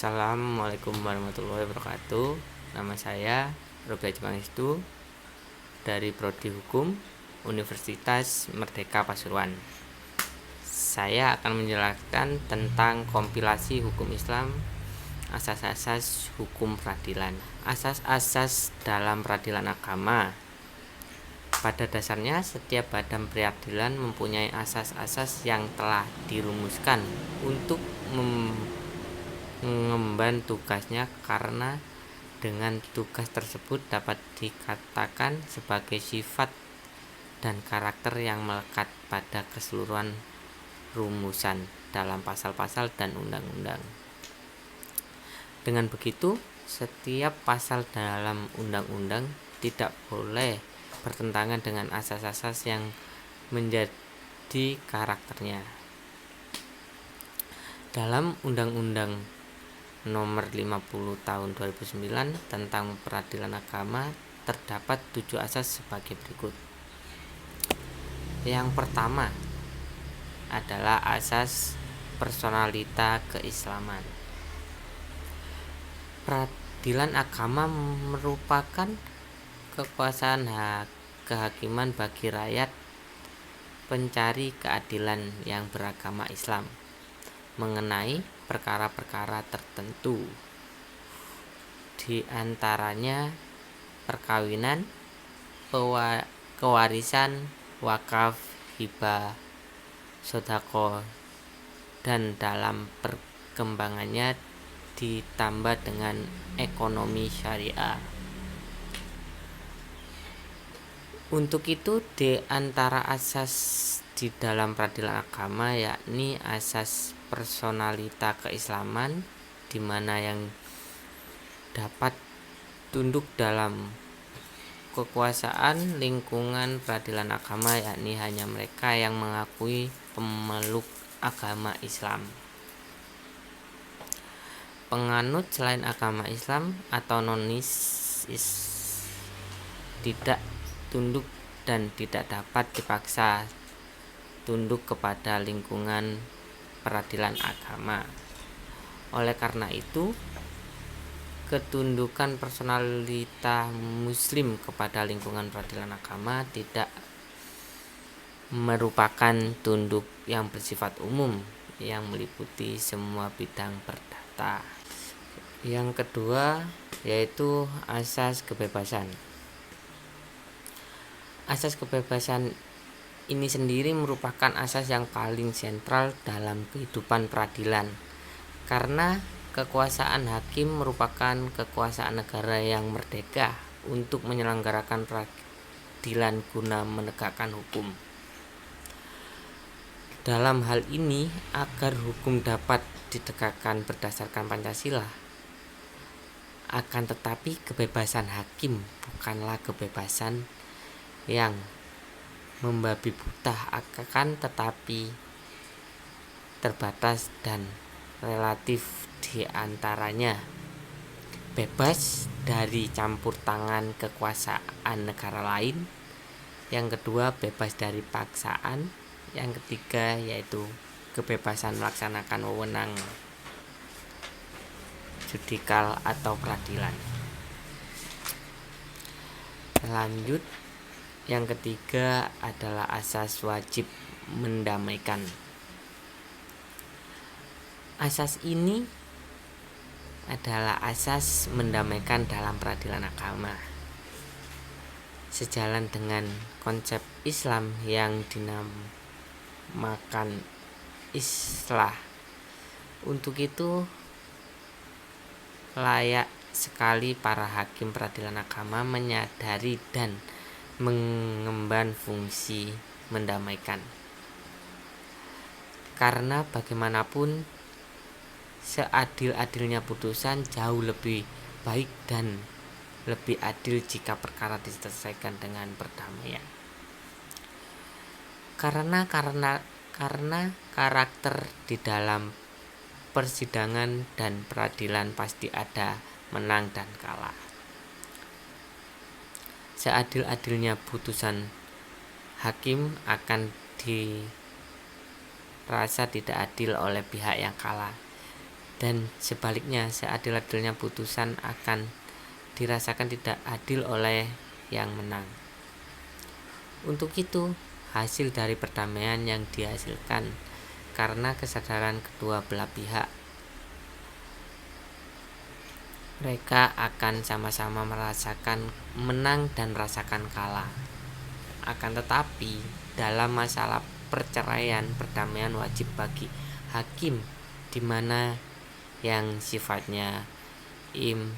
Assalamualaikum warahmatullahi wabarakatuh. Nama saya Robi Pangestu dari Prodi Hukum Universitas Merdeka Pasuruan. Saya akan menjelaskan tentang kompilasi hukum Islam, asas-asas hukum peradilan. Asas-asas dalam peradilan agama. Pada dasarnya, setiap badan peradilan mempunyai asas-asas yang telah dirumuskan untuk mengemban tugasnya, karena dengan tugas tersebut dapat dikatakan sebagai sifat dan karakter yang melekat pada keseluruhan rumusan dalam pasal-pasal dan undang-undang. Dengan begitu, setiap pasal dalam undang-undang tidak boleh bertentangan dengan asas-asas yang menjadi karakternya. Dalam Undang-Undang Nomor 50 Tahun 2009 tentang peradilan agama terdapat 7 asas sebagai berikut. Yang pertama adalah asas personalita keislaman. Peradilan agama merupakan kekuasaan kehakiman bagi rakyat pencari keadilan yang beragama Islam mengenai perkara-perkara tertentu, di antaranya perkawinan, kewarisan, wakaf, hibah, sedekah, dan dalam perkembangannya ditambah dengan ekonomi syariah. Untuk itu, di antara asas di dalam peradilan agama yakni asas personalita keislaman, di mana yang dapat tunduk dalam kekuasaan lingkungan peradilan agama yakni hanya mereka yang mengakui pemeluk agama Islam. Penganut selain agama Islam atau non-Islam tidak tunduk dan tidak dapat dipaksa tunduk kepada lingkungan peradilan agama. Oleh karena itu, ketundukan personalita muslim kepada lingkungan peradilan agama tidak merupakan tunduk yang bersifat umum yang meliputi semua bidang perdata. Yang kedua yaitu asas kebebasan. Asas kebebasan ini sendiri merupakan asas yang paling sentral dalam kehidupan peradilan, karena kekuasaan hakim merupakan kekuasaan negara yang merdeka untuk menyelenggarakan peradilan guna menegakkan hukum. Dalam hal ini, agar hukum dapat ditegakkan berdasarkan Pancasila, akan tetapi kebebasan hakim bukanlah kebebasan yang membabi buta, akan tetapi terbatas dan relatif. Di antaranya bebas dari campur tangan kekuasaan negara lain, yang kedua bebas dari paksaan, yang ketiga yaitu kebebasan melaksanakan wewenang judikal atau peradilan. Lanjut, yang ketiga adalah asas wajib mendamaikan. Asas ini adalah asas mendamaikan dalam peradilan agama, sejalan dengan konsep Islam yang dinamakan islah. Untuk itu, layak sekali para hakim peradilan agama menyadari dan mengemban fungsi mendamaikan, karena bagaimanapun seadil-adilnya putusan jauh lebih baik dan lebih adil jika perkara diselesaikan dengan perdamaian. Karena karakter di dalam persidangan dan peradilan pasti ada menang dan kalah. Seadil-adilnya putusan hakim akan dirasa tidak adil oleh pihak yang kalah, dan sebaliknya seadil-adilnya putusan akan dirasakan tidak adil oleh yang menang. Untuk itu, hasil dari perdamaian yang dihasilkan karena kesadaran kedua belah pihak, mereka akan sama-sama merasakan menang dan merasakan kalah. Akan tetapi, dalam masalah perceraian, perdamaian wajib bagi hakim, di mana yang sifatnya imperatif.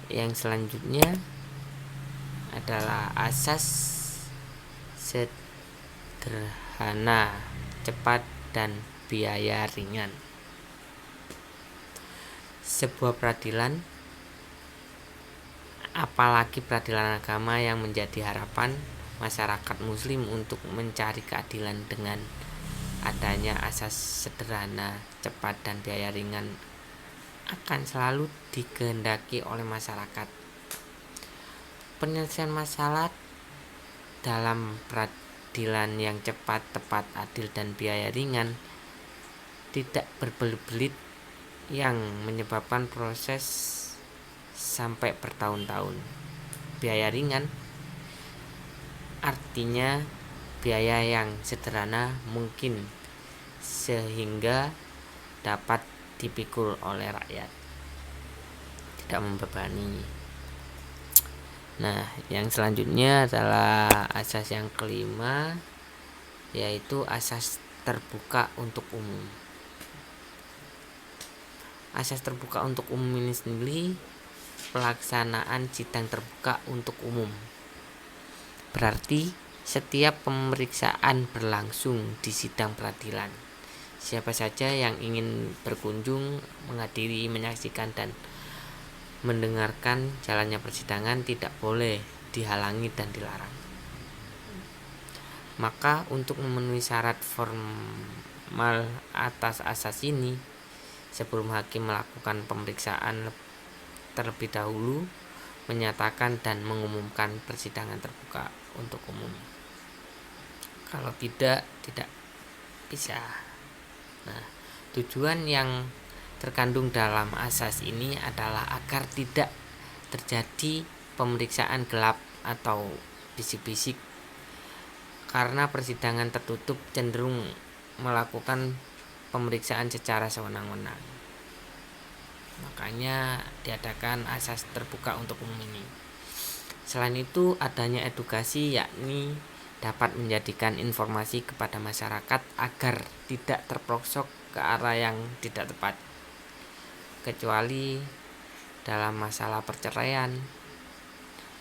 Yang selanjutnya adalah asas sederhana, cepat, dan biaya ringan. Sebuah peradilan, apalagi peradilan agama yang menjadi harapan masyarakat muslim untuk mencari keadilan dengan adanya asas sederhana, cepat, dan biaya ringan, akan selalu dikehendaki oleh masyarakat. Penyelesaian masalah dalam peradilan yang cepat, tepat, adil, dan biaya ringan tidak berbelit-belit yang menyebabkan proses sampai bertahun-tahun. Biaya ringan artinya biaya yang sederhana mungkin sehingga dapat dipikul oleh rakyat, tidak membebani. Nah, yang selanjutnya adalah asas yang kelima, yaitu asas terbuka untuk umum. Asas terbuka untuk umum ini sendiri pelaksanaan sidang terbuka untuk umum. Berarti setiap pemeriksaan berlangsung di sidang peradilan. Siapa saja yang ingin berkunjung, menghadiri, menyaksikan, dan mendengarkan jalannya persidangan tidak boleh dihalangi dan dilarang. Maka untuk memenuhi syarat formal atas asas ini, sebelum hakim melakukan pemeriksaan terlebih dahulu menyatakan dan mengumumkan persidangan terbuka untuk umum. Kalau tidak bisa. Nah, tujuan yang terkandung dalam asas ini adalah agar tidak terjadi pemeriksaan gelap atau bisik-bisik, karena persidangan tertutup cenderung melakukan pemeriksaan secara sewenang-wenang. Makanya diadakan asas terbuka untuk umum ini. Selain itu, adanya edukasi, yakni dapat menjadikan informasi kepada masyarakat agar tidak terprosok ke arah yang tidak tepat, kecuali dalam masalah perceraian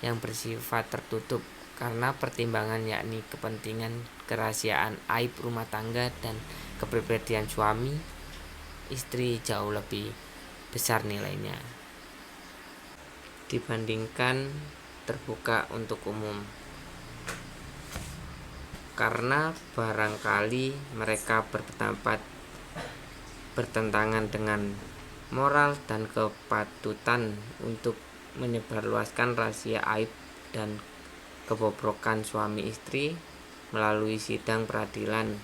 yang bersifat tertutup karena pertimbangan, yakni kepentingan kerahasiaan aib rumah tangga dan kepribadian suami istri jauh lebih besar nilainya dibandingkan terbuka untuk umum, karena barangkali mereka berpendapat bertentangan dengan moral dan kepatutan untuk menyebarluaskan rahasia aib dan kebobrokan suami istri melalui sidang peradilan.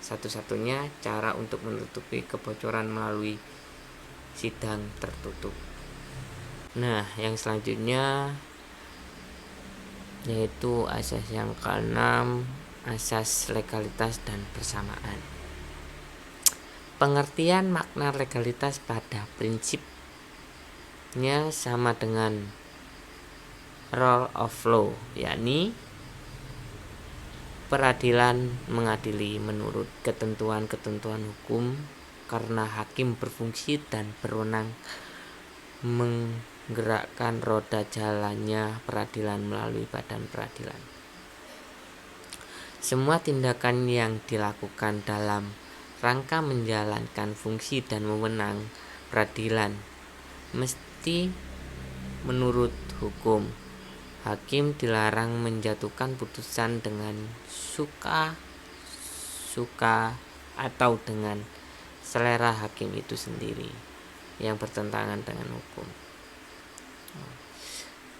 Satu-satunya cara untuk menutupi kebocoran melalui sidang tertutup. Nah, yang selanjutnya yaitu asas yang keenam, asas legalitas dan persamaan. Pengertian makna legalitas pada prinsipnya sama dengan rule of law, yakni peradilan mengadili menurut ketentuan-ketentuan hukum karena hakim berfungsi dan berwenang menggerakkan roda jalannya peradilan melalui badan peradilan. Semua tindakan yang dilakukan dalam rangka menjalankan fungsi dan wewenang peradilan mesti menurut hukum. Hakim dilarang menjatuhkan putusan dengan suka atau dengan selera hakim itu sendiri yang bertentangan dengan hukum.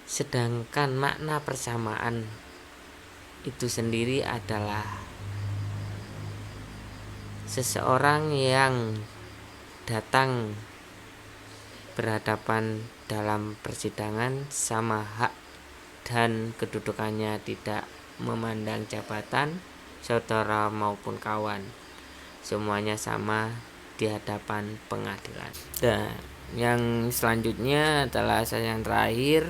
Sedangkan makna persamaan itu sendiri adalah seseorang yang datang berhadapan dalam persidangan sama hak dan kedudukannya tidak memandang jabatan, saudara maupun kawan, semuanya sama di hadapan pengadilan. Dan yang selanjutnya adalah asas yang terakhir,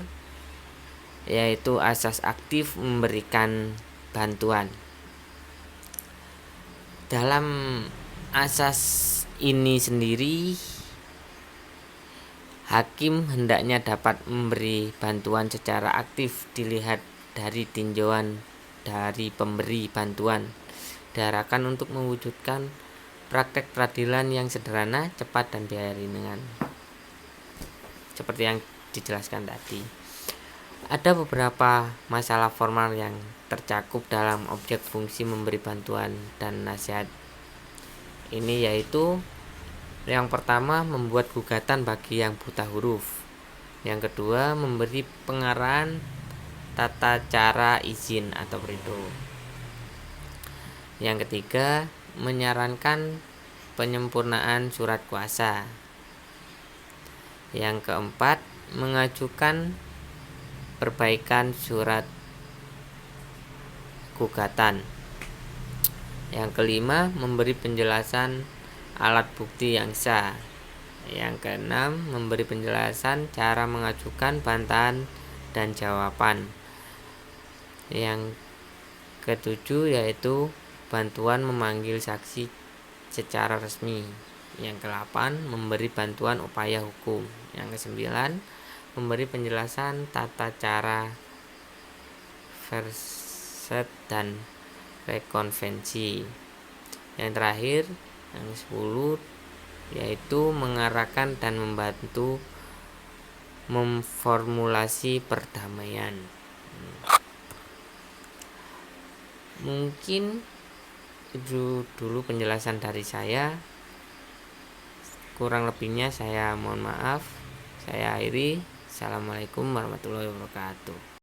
yaitu asas aktif memberikan bantuan. Dalam asas ini sendiri, hakim hendaknya dapat memberi bantuan secara aktif dilihat dari tinjauan dari pemberi bantuan. Diarahkan untuk mewujudkan praktek peradilan yang sederhana, cepat, dan biaya ringan. Seperti yang dijelaskan tadi. Ada beberapa masalah formal yang tercakup dalam objek fungsi memberi bantuan dan nasihat. Ini yaitu yang pertama, membuat gugatan bagi yang buta huruf. Yang kedua, memberi pengarahan tata cara izin atau perindo. Yang ketiga, menyarankan penyempurnaan surat kuasa. Yang keempat, mengajukan perbaikan surat gugatan. Yang kelima, memberi penjelasan alat bukti yang sah. Yang keenam, memberi penjelasan cara mengajukan bantahan dan jawaban. Yang ketujuh yaitu bantuan memanggil saksi secara resmi. Yang kedelapan, memberi bantuan upaya hukum. Yang kesembilan, memberi penjelasan tata cara verset dan rekonvensi. Yang terakhir, yang 10 yaitu mengarahkan dan membantu memformulasi perdamaian. Mungkin itu dulu penjelasan dari saya. Kurang lebihnya saya mohon maaf. Saya akhiri. Assalamualaikum warahmatullahi wabarakatuh.